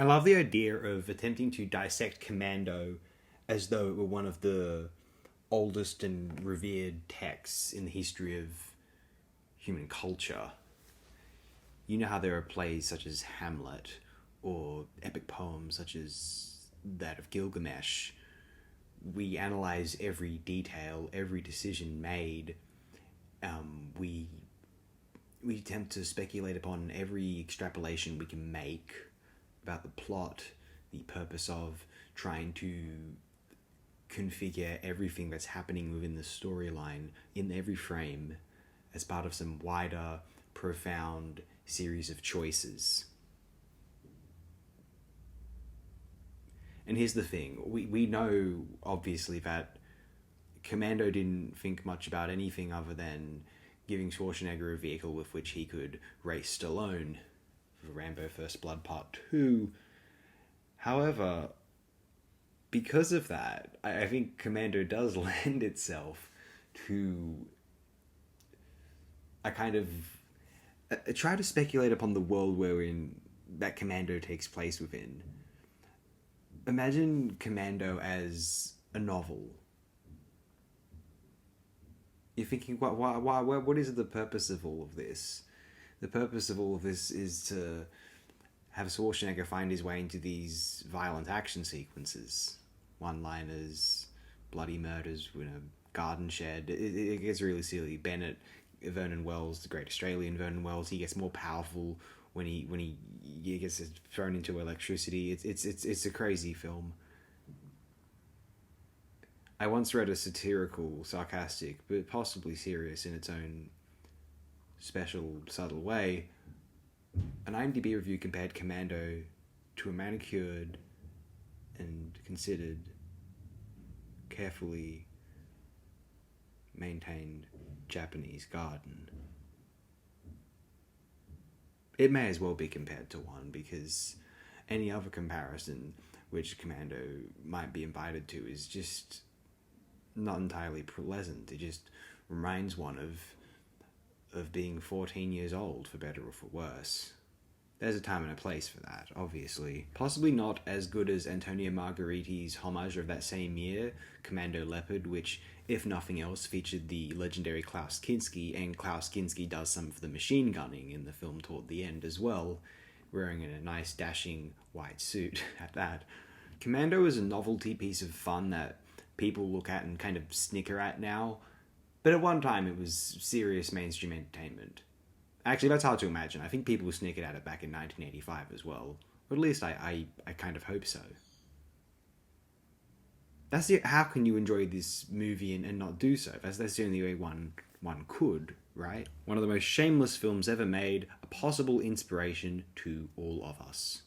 I love the idea of attempting to dissect Commando as though it were one of the oldest and revered texts in the history of human culture. You know how there are plays such as Hamlet, or epic poems such as that of Gilgamesh. We analyze every detail, every decision made. We attempt to speculate upon every extrapolation we can make about the plot, the purpose of trying to configure everything that's happening within the storyline in every frame as part of some wider, profound series of choices. And here's the thing, we know, obviously, that Commando didn't think much about anything other than giving Schwarzenegger a vehicle with which he could race Stallone for Rambo First Blood Part 2. However, because of that, I think Commando does lend itself to a kind of... try to speculate upon the world wherein that Commando takes place within. Imagine Commando as a novel. You're thinking, what is the purpose of all of this? The purpose of all of this is to have Schwarzenegger find his way into these violent action sequences. One-liners, bloody murders in a garden shed. It gets really silly. Vernon Wells, the great Australian Vernon Wells, he gets more powerful when he gets thrown into electricity. It's a crazy film. I once read a satirical, sarcastic, but possibly serious in its own special, subtle way. An IMDb review compared Commando to a manicured and considered, carefully maintained Japanese garden. It may as well be compared to one, because any other comparison which Commando might be invited to is just not entirely pleasant. It just reminds one of being 14 years old, for better or for worse. There's a time and a place for that, obviously. Possibly not as good as Antonio Margheriti's homage of that same year, Commando Leopard, which, if nothing else, featured the legendary Klaus Kinski, and Klaus Kinski does some of the machine gunning in the film toward the end as well, wearing a nice dashing white suit at that. Commando is a novelty piece of fun that people look at and kind of snicker at now, but at one time it was serious mainstream entertainment. Actually, that's hard to imagine. I think people snickered at it back in 1985 as well. Or at least I kind of hope so. How can you enjoy this movie and not do so? That's the only way one could, right? One of the most shameless films ever made, a possible inspiration to all of us.